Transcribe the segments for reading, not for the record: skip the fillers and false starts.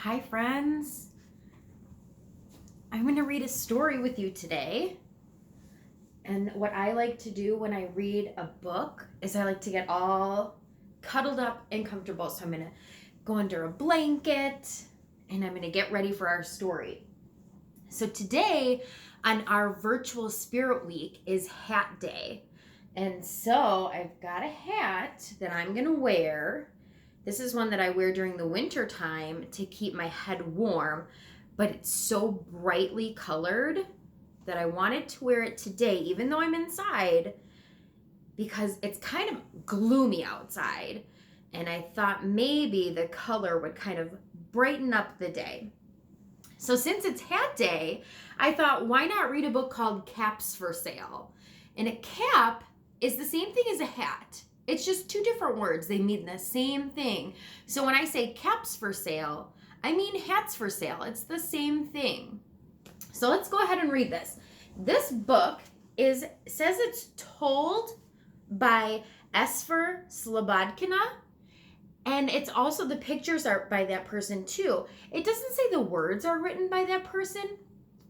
Hi, friends. I'm going to read a story with you today. And what I like to do when I read a book is I like to get all cuddled up and comfortable. So I'm going to go under a blanket and I'm going to get ready for our story. So today on our virtual spirit week is hat day. And so I've got a hat that I'm going to wear. This is one that I wear during the winter time to keep my head warm, but it's so brightly colored that I wanted to wear it today, even though I'm inside, because it's kind of gloomy outside. And I thought maybe the color would kind of brighten up the day. So since it's hat day, I thought, why not read a book called Caps for Sale? And a cap is the same thing as a hat. It's just two different words. They mean the same thing. So when I say caps for sale, I mean hats for sale. It's the same thing. So let's go ahead and read this. This book says it's told by Esphyr Slobodkina, and it's also, the pictures are by that person too. It doesn't say the words are written by that person.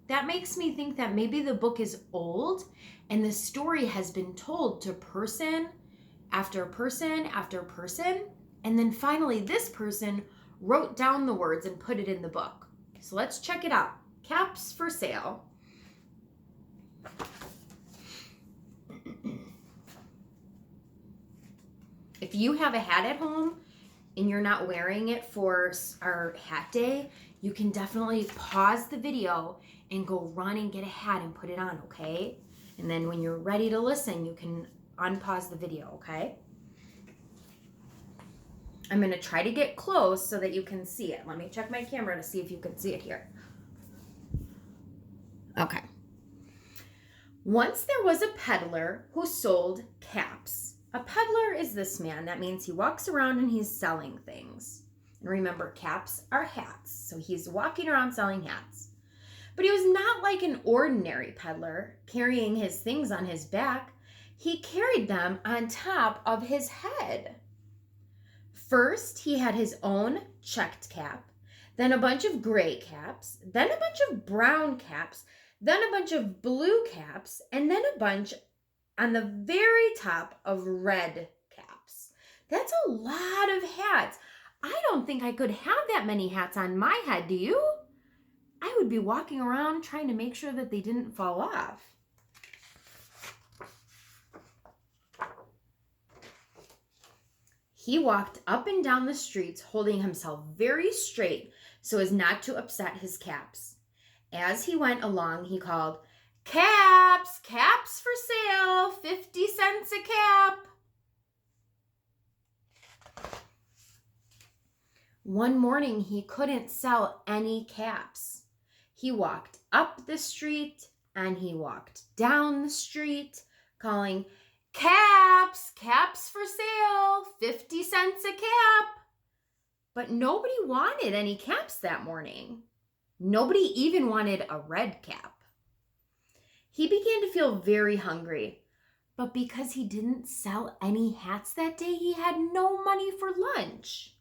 That makes me think that maybe the book is old and the story has been told to person after person after person. And then finally this person wrote down the words and put it in the book. So let's check it out. Caps for Sale. If you have a hat at home and you're not wearing it for our hat day, you can definitely pause the video and go run and get a hat and put it on, okay? And then when you're ready to listen, you can unpause the video, okay? I'm going to try to get close so that you can see it. Let me check my camera to see if you can see it here. Okay. Once there was a peddler who sold caps. A peddler is this man. That means he walks around and he's selling things. And remember, caps are hats. So he's walking around selling hats. But he was not like an ordinary peddler carrying his things on his back. He carried them on top of his head. First, he had his own checked cap, then a bunch of gray caps, then a bunch of brown caps, then a bunch of blue caps, and then a bunch on the very top of red caps. That's a lot of hats. I don't think I could have that many hats on my head, do you? I would be walking around trying to make sure that they didn't fall off. He walked up and down the streets holding himself very straight so as not to upset his caps. As he went along, he called, "Caps, caps for sale, 50 cents a cap." One morning, he couldn't sell any caps. He walked up the street and he walked down the street calling, "Caps, caps for sale, 50 cents a cap." But nobody wanted any caps that morning. Nobody even wanted a red cap. He began to feel very hungry, but because he didn't sell any hats that day, he had no money for lunch.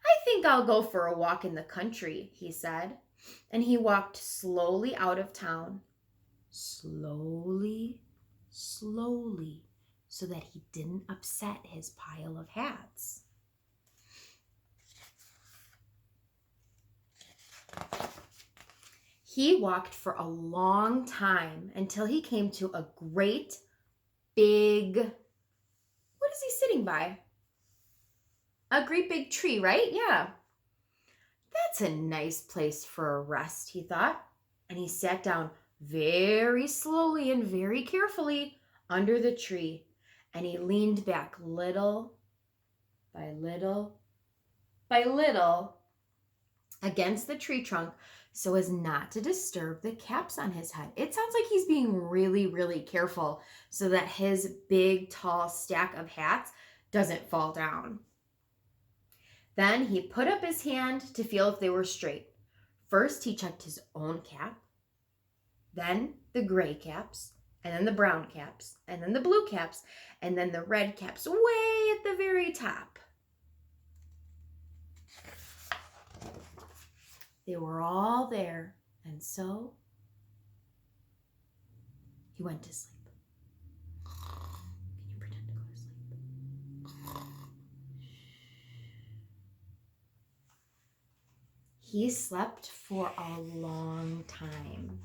"I think I'll go for a walk in the country," he said, and he walked slowly out of town. Slowly, slowly, so that he didn't upset his pile of hats. He walked for a long time until he came to a great big, what is he sitting by? A great big tree, right? Yeah. That's a nice place for a rest, he thought. And he sat down very slowly and very carefully under the tree. And he leaned back little by little by little against the tree trunk so as not to disturb the caps on his head. It sounds like he's being really, really careful so that his big, tall stack of hats doesn't fall down. Then he put up his hand to feel if they were straight. First, he checked his own cap, then the gray caps, and then the brown caps, and then the blue caps, and then the red caps way at the very top. They were all there, and so he went to sleep. Can you pretend to go to sleep? He slept for a long time.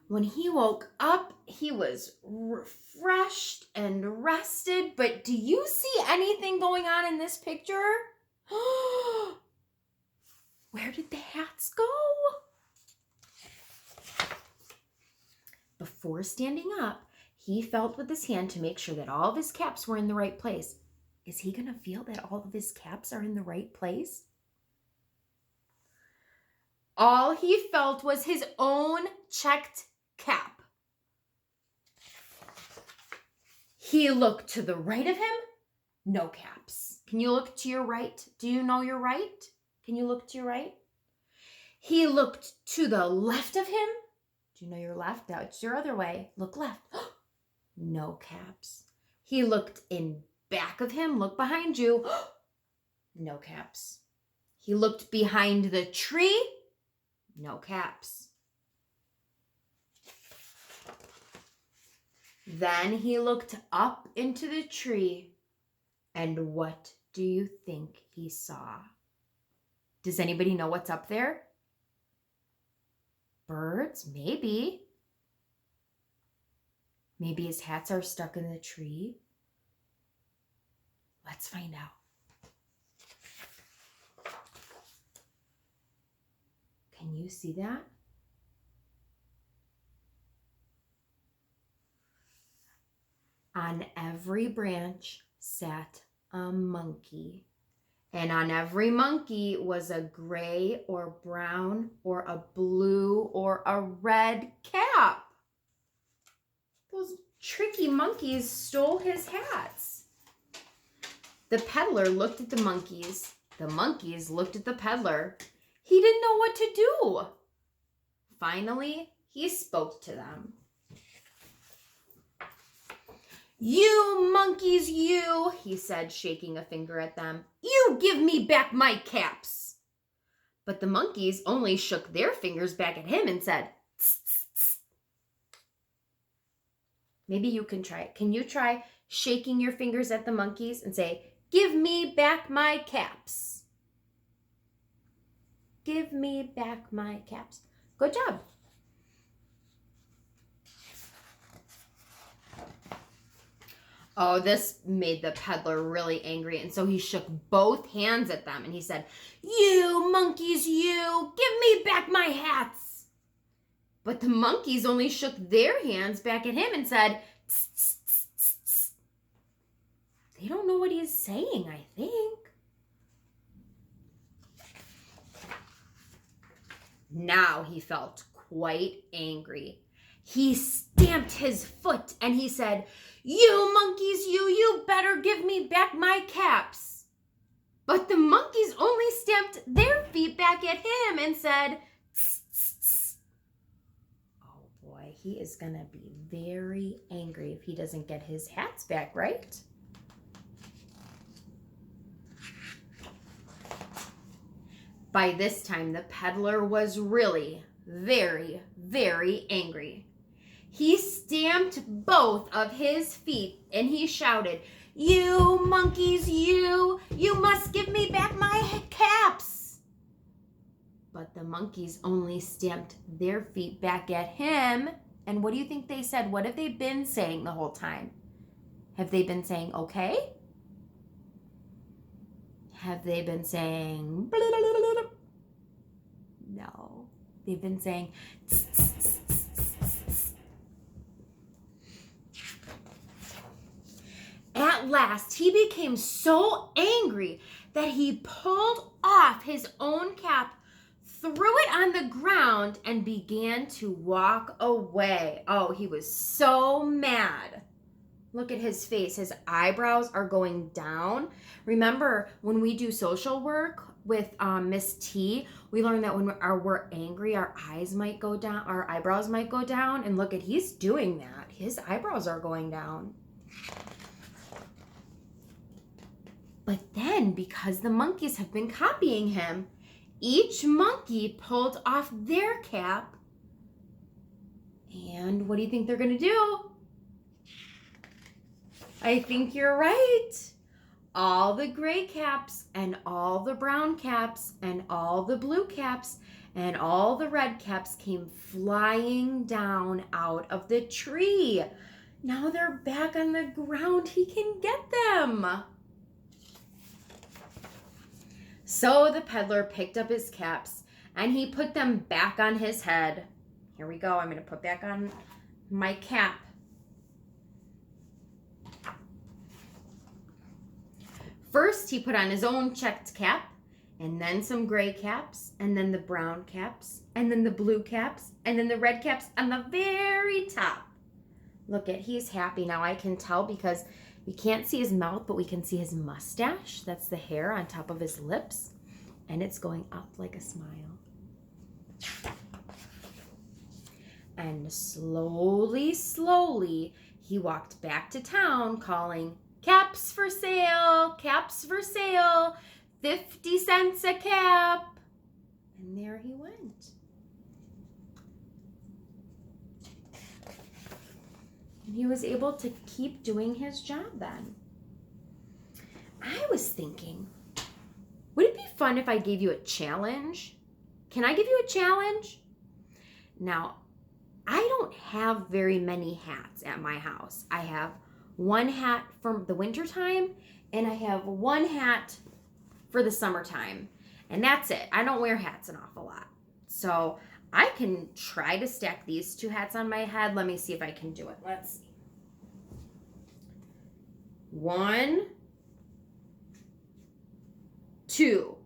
When he woke up, he was refreshed and rested. But do you see anything going on in this picture? Where did the hats go? Before standing up, he felt with his hand to make sure that all of his caps were in the right place. Is he going to feel that all of his caps are in the right place? All he felt was his own checked cap. He looked to the right of him, no caps. Can you look to your right? Do you know your right? Can you look to your right? He looked to the left of him. Do you know your left? That's your other way. Look left. No caps. He looked in back of him. Look behind you. No caps. He looked behind the tree. No caps. Then he looked up into the tree, and what do you think he saw? Does anybody know what's up there? Birds? Maybe. Maybe his hats are stuck in the tree. Let's find out. Can you see that? On every branch sat a monkey. And on every monkey was a gray or brown or a blue or a red cap. Those tricky monkeys stole his hats. The peddler looked at the monkeys. The monkeys looked at the peddler. He didn't know what to do. Finally, he spoke to them. You monkeys, you, he said, shaking a finger at them. You give me back my caps. But the monkeys only shook their fingers back at him and said, tss, tss, tss. Maybe you can try it. Can you try shaking your fingers at the monkeys and say, give me back my caps? Give me back my caps. Good job. Oh, this made the peddler really angry, and so he shook both hands at them, and he said, you monkeys, you, give me back my hats. But the monkeys only shook their hands back at him and said, tss, tss, tss, tss, tss. They don't know what he's saying, I think. Now he felt quite angry. He stamped his foot and he said, you monkeys, you better give me back my caps. But the monkeys only stamped their feet back at him and said, tss, tss, tss. Oh boy, he is going to be very angry if he doesn't get his hats back, right? By this time, the peddler was really very, very angry. He stamped both of his feet and he shouted, you monkeys, you must give me back my caps. But the monkeys only stamped their feet back at him. And what do you think they said? What have they been saying the whole time? Have they been saying, okay? Have they been saying, blah, blah, blah, blah, blah? No. They've been saying, tss, tss, tss, tss, tss, tss. At last, he became so angry that he pulled off his own cap, threw it on the ground, and began to walk away. Oh, he was so mad. Look at his face. His eyebrows are going down. Remember, when we do social work with Miss T, we learn that when we're angry, our eyes might go down, our eyebrows might go down. And look at, he's doing that. His eyebrows are going down. But then, because the monkeys have been copying him, Each monkey pulled off their cap. And what do you think they're going to do? I think you're right. All the gray caps and all the brown caps and all the blue caps and all the red caps came flying down out of the tree. Now they're back on the ground. He can get them. So the peddler picked up his caps and he put them back on his head. Here we go. I'm going to put back on my cap. First, he put on his own checked cap, and then some gray caps, and then the brown caps, and then the blue caps, and then the red caps on the very top. Look at, he's happy now. I can tell because we can't see his mouth, but we can see his mustache. That's the hair on top of his lips, and it's going up like a smile. And slowly, slowly, he walked back to town calling, "Caps for sale, caps for sale, 50 cents a cap." And there he went. And he was able to keep doing his job then. I was thinking, would it be fun if I gave you a challenge? Can I give you a challenge? Now, I don't have very many hats at my house. I have one hat for the winter time, and I have one hat for the summertime, and that's it. I don't wear hats an awful lot. So I can try to stack these two hats on my head. Let me see if I can do it. Let's see. 1, 2.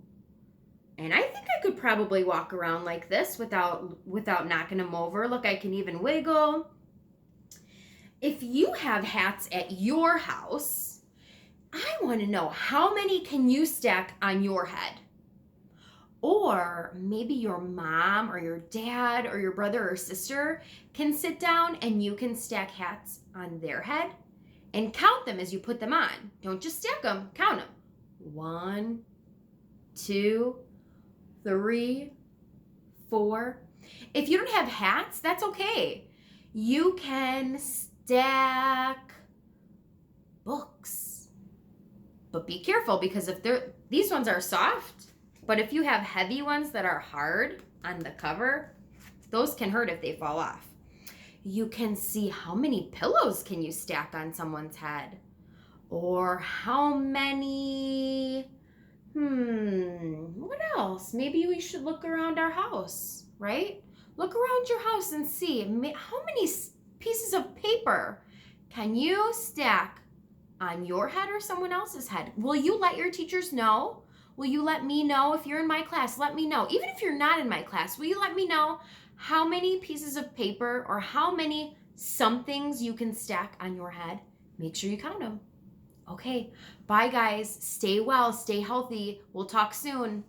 And I think I could probably walk around like this without knocking them over. Look, I can even wiggle. If you have hats at your house, I want to know, how many can you stack on your head? Or maybe your mom or your dad or your brother or sister can sit down and you can stack hats on their head and count them as you put them on. Don't just stack them, count them. 1, 2, 3, 4. If you don't have hats, that's okay. You can stack books. But be careful, because if these ones are soft, but if you have heavy ones that are hard on the cover, those can hurt if they fall off. You can see how many pillows can you stack on someone's head, or how many, what else? Maybe we should look around our house, right? Look around your house and see how many pieces of paper can you stack on your head or someone else's head. Will you let your teachers know? Will you let me know? If you're in my class, let me know. Even if you're not in my class, will you let me know how many pieces of paper or how many somethings you can stack on your head? Make sure you count them. Okay, bye guys. Stay well, stay healthy. We'll talk soon.